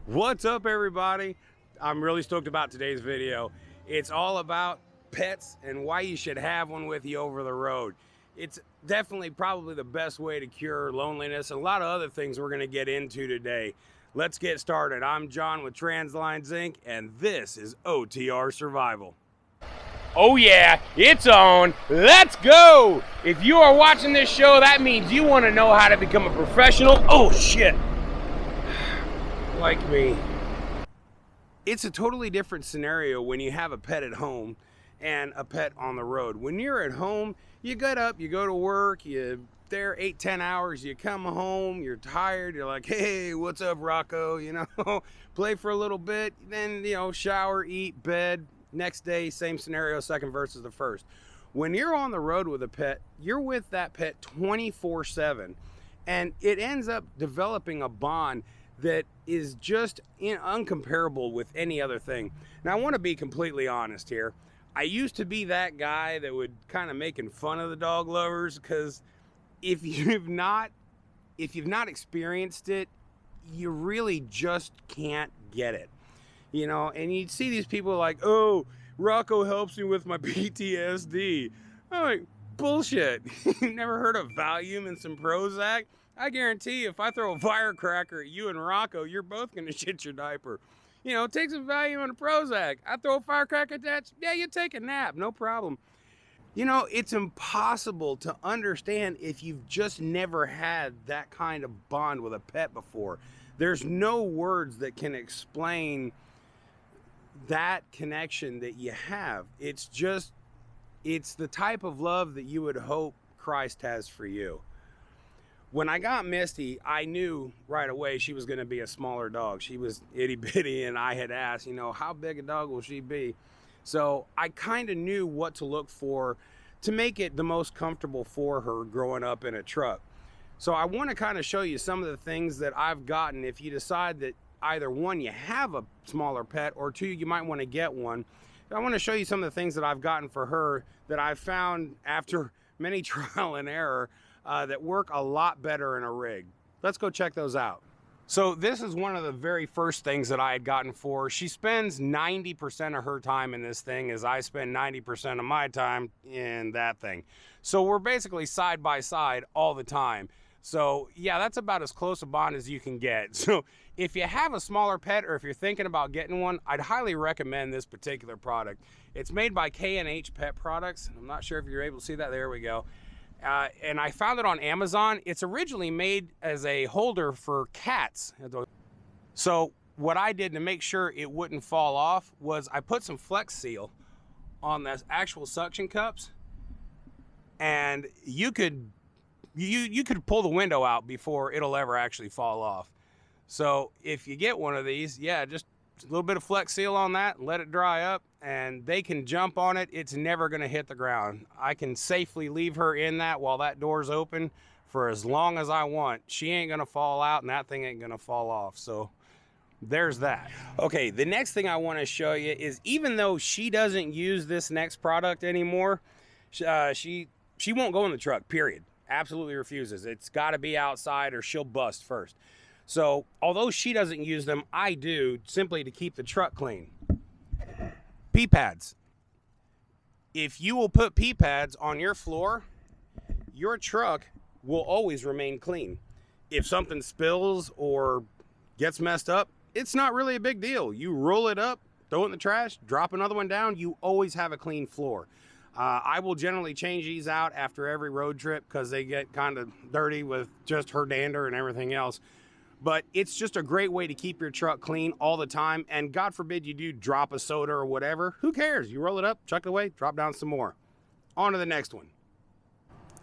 What's up, everybody? I'm really stoked about today's video. It's all about pets and why you should have one with you over the road. It's definitely probably the best way to cure loneliness and a lot of other things we're going to get into today. Let's get started. I'm John with Translines Inc. and this is OTR Survival. Oh yeah, it's on. Let's go! If you are watching this show, that means you want to know how to become a professional. Oh shit! Like me. It's a totally different scenario when you have a pet at home and a pet on the road. When you're at home, you get up, you go to work, you're there 8-10 hours, you come home, you're tired, you're like, hey, what's up, Rocco? You know, play for a little bit, then, you know, shower, eat, bed. Next day, same scenario, second versus the first. When you're on the road with a pet, you're with that pet 24/7, and it ends up developing a bond that is just uncomparable with any other thing. Now, I want to be completely honest here. I used to be that guy that would kind of making fun of the dog lovers, because if you've not experienced it, you really just can't get it. You know, and you'd see these people like, oh, Rocco helps me with my PTSD. I'm like, bullshit. You never heard of Valium and some Prozac? I guarantee you, if I throw a firecracker at you and Rocco, you're both gonna shit your diaper. You know, take some Valium and a Prozac. I throw a firecracker at that, yeah, you take a nap, no problem. You know, it's impossible to understand if you've just never had that kind of bond with a pet before. There's no words that can explain that connection that you have. It's the type of love that you would hope Christ has for you. When I got Misty, I knew right away she was going to be a smaller dog. She was itty bitty, and I had asked, you know, how big a dog will she be? So I kind of knew what to look for to make it the most comfortable for her growing up in a truck. So I want to kind of show you some of the things that I've gotten if you decide that either one, you have a smaller pet, or two, you might want to get one. I want to show you some of the things that I've gotten for her that I've found after many trial and error that work a lot better in a rig. Let's go check those out. So this is one of the very first things that I had gotten for her. She spends 90% of her time in this thing as I spend 90% of my time in that thing. So we're basically side by side all the time. So yeah, that's about as close a bond as you can get. So if you have a smaller pet, or if you're thinking about getting one, I'd highly recommend this particular product. It's made by K&H Pet Products. I'm not sure if you're able to see that. There we go. And I found it on Amazon. It's originally made as a holder for cats. So what I did to make sure it wouldn't fall off was I put some Flex Seal on the actual suction cups, and you could pull the window out before it'll ever actually fall off. So if you get one of these, yeah, just a little bit of Flex Seal on that, let it dry up, and they can jump on it. It's never going to hit the ground. I can safely leave her in that while that door's open for as long as I want. She ain't going to fall out, and that thing ain't going to fall off. So there's that. Okay, the next thing I want to show you is, even though she doesn't use this next product anymore, she won't go in the truck, period. Absolutely refuses. It's got to be outside or she'll bust first. So although she doesn't use them, I do, simply to keep the truck clean. Pee pads. If you will put pee pads on your floor, your truck will always remain clean. If something spills or gets messed up, it's not really a big deal. You roll it up, throw it in the trash, drop another one down, you always have a clean floor. I will generally change these out after every road trip because they get kind of dirty with just her dander and everything else. But it's just a great way to keep your truck clean all the time. And God forbid you do drop a soda or whatever. Who cares? You roll it up, chuck it away, drop down some more. On to the next one.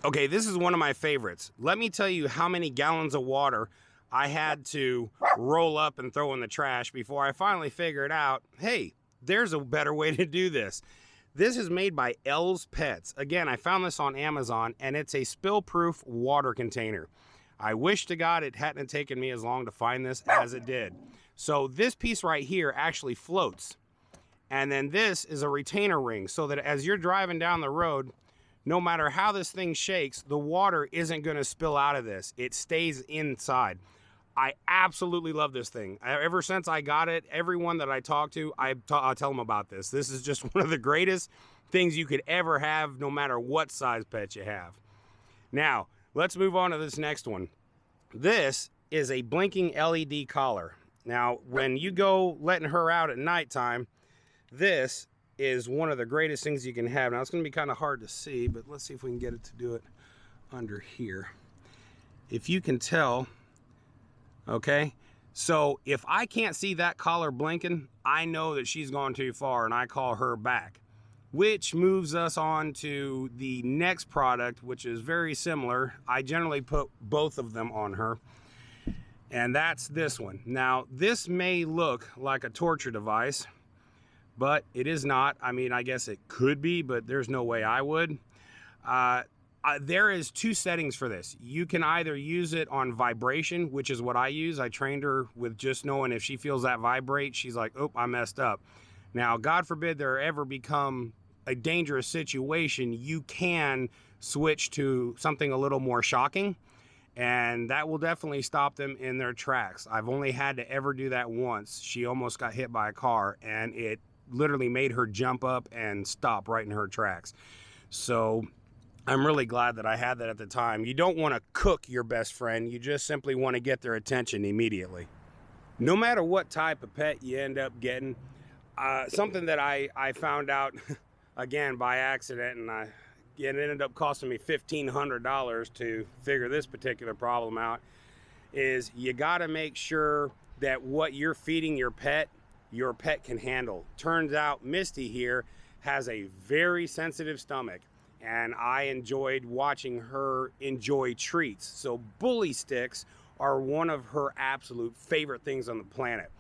Okay, this is one of my favorites. Let me tell you how many gallons of water I had to roll up and throw in the trash before I finally figured out, hey, there's a better way to do this. This is made by L's Pets. Again, I found this on Amazon, and it's a spill-proof water container. I wish to God it hadn't taken me as long to find this as it did. So this piece right here actually floats. And then this is a retainer ring, so that as you're driving down the road, no matter how this thing shakes, the water isn't going to spill out of this. It stays inside. I absolutely love this thing. Ever since I got it, everyone that I talk to, I tell them about this. This is just one of the greatest things you could ever have, no matter what size pet you have. Now, let's move on to this next one. This is a blinking LED collar. Now, when you go letting her out at nighttime, this is one of the greatest things you can have. Now, it's going to be kind of hard to see, but let's see if we can get it to do it under here. If you can tell, okay, so if I can't see that collar blinking, I know that she's gone too far, and I call her back, which moves us on to the next product, which is very similar. I generally put both of them on her, and that's this one. Now, this may look like a torture device, but it is not. I mean, I guess it could be, but there's no way I would. There is two settings for this. You can either use it on vibration, which is what I use. I trained her with just knowing if she feels that vibrate, she's like, oh, I messed up. Now, God forbid there ever become a dangerous situation, you can switch to something a little more shocking, and that will definitely stop them in their tracks. I've only had to ever do that once. She almost got hit by a car, and it literally made her jump up and stop right in her tracks. So I'm really glad that I had that at the time. You don't want to cook your best friend. You just simply want to get their attention immediately. No matter what type of pet you end up getting, something that I found out again by accident, and it ended up costing me $1,500 to figure this particular problem out, is you got to make sure that what you're feeding your pet can handle. Turns out Misty here has a very sensitive stomach, and I enjoyed watching her enjoy treats. So bully sticks are one of her absolute favorite things on the planet.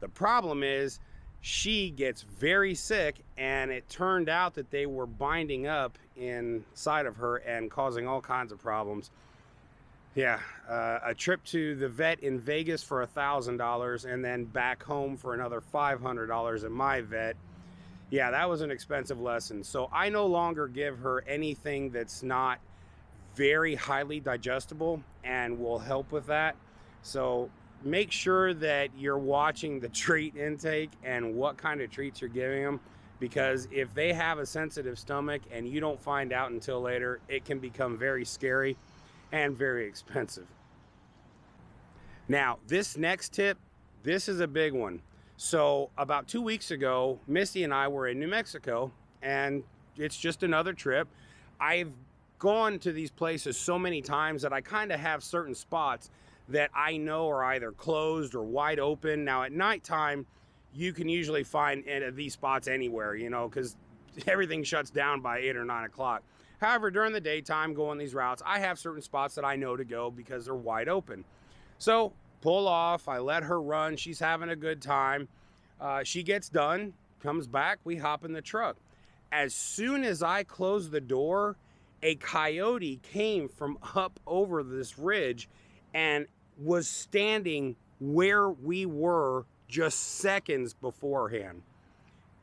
The problem is she gets very sick, and it turned out that they were binding up inside of her and causing all kinds of problems. Yeah, a trip to the vet in Vegas for $1,000 and then back home for another $500 at my vet. Yeah, that was an expensive lesson. So I no longer give her anything that's not very highly digestible and will help with that. So make sure that you're watching the treat intake and what kind of treats you're giving them, because if they have a sensitive stomach and you don't find out until later, it can become very scary and very expensive. Now, this next tip, this is a big one. So about 2 weeks ago, Misty and I were in New Mexico, and it's just another trip. I've gone to these places so many times that I kind of have certain spots that I know are either closed or wide open. Now at nighttime, you can usually find these spots anywhere, you know, because everything shuts down by 8 or 9 o'clock. However, during the daytime, going these routes, I have certain spots that I know to go because they're wide open. So pull off, I let her run, she's having a good time. She gets done, comes back, we hop in the truck. As soon as I close the door, a coyote came from up over this ridge and was standing where we were just seconds beforehand.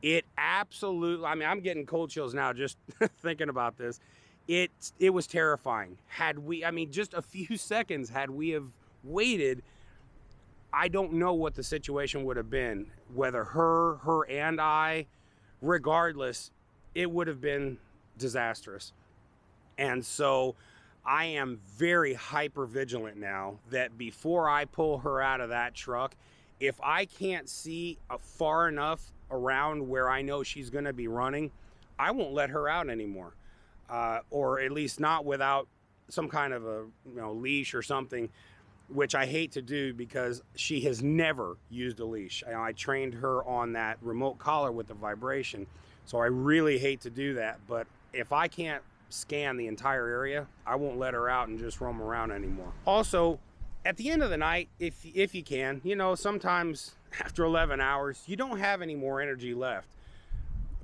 It absolutely, I mean, I'm getting cold chills now just thinking about this. It was terrifying. Had we, I mean, just a few seconds, had we have waited, I don't know what the situation would have been. Whether her and I, regardless, it would have been disastrous. And so I am very hyper vigilant now that before I pull her out of that truck, if I can't see far enough around where I know she's going to be running, I won't let her out anymore. Or at least not without some kind of a leash or something, which I hate to do because she has never used a leash. I trained her on that remote collar with the vibration, so I really hate to do that. But if I can't scan the entire area, I won't let her out and just roam around anymore. Also, at the end of the night, if you can, sometimes after 11 hours, you don't have any more energy left.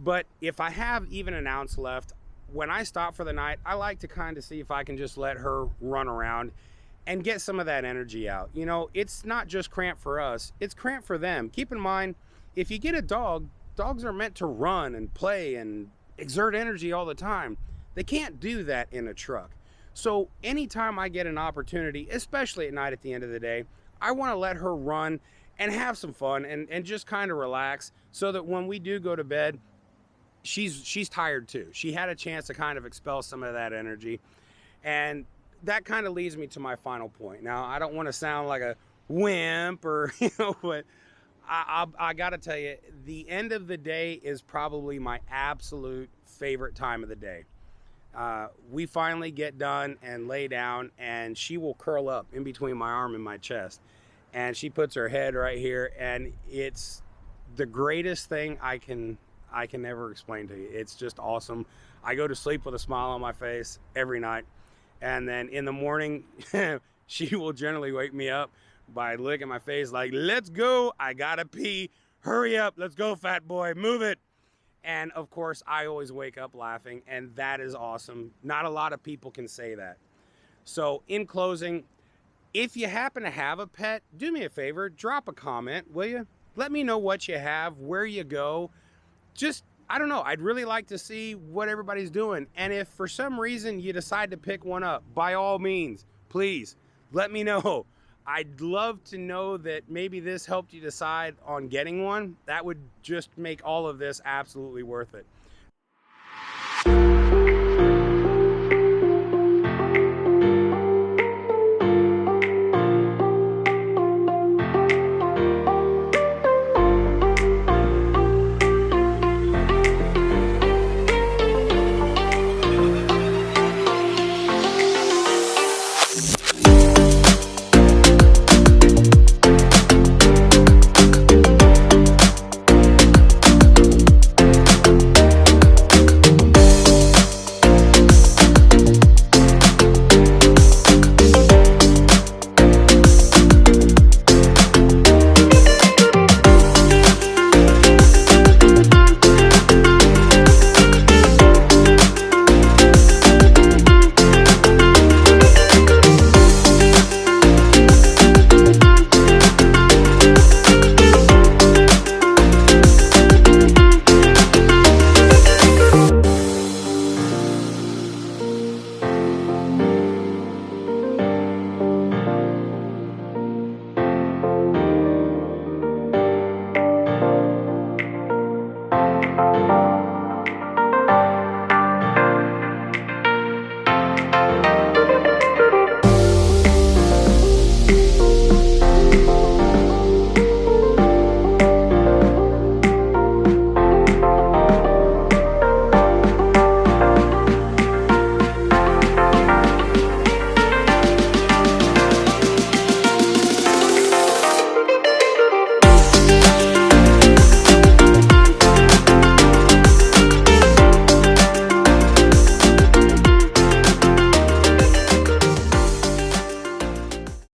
But if I have even an ounce left, when I stop for the night, I like to kind of see if I can just let her run around and get some of that energy out. It's not just cramp for us, it's cramp for them. Keep in mind, if you get a dog, dogs are meant to run and play and exert energy all the time. They can't do that in a truck. So anytime I get an opportunity, especially at night at the end of the day, I want to let her run and have some fun and just kind of relax, so that when we do go to bed, she's tired too. She had a chance to kind of expel some of that energy. And that kind of leads me to my final point. Now, I don't want to sound like a wimp or, but I got to tell you, the end of the day is probably my absolute favorite time of the day. We finally get done and lay down, and she will curl up in between my arm and my chest. And she puts her head right here, and it's the greatest thing I can never explain to you. It's just awesome. I go to sleep with a smile on my face every night. And then in the morning, she will generally wake me up by licking my face like, let's go, I gotta pee, hurry up, let's go, fat boy, move it. And of course, I always wake up laughing, and that is awesome. Not a lot of people can say that. So in closing, if you happen to have a pet, do me a favor, drop a comment, will you? Let me know what you have, where you go. Just, I don't know, I'd really like to see what everybody's doing. And if for some reason you decide to pick one up, by all means, please let me know. I'd love to know that maybe this helped you decide on getting one. That would just make all of this absolutely worth it.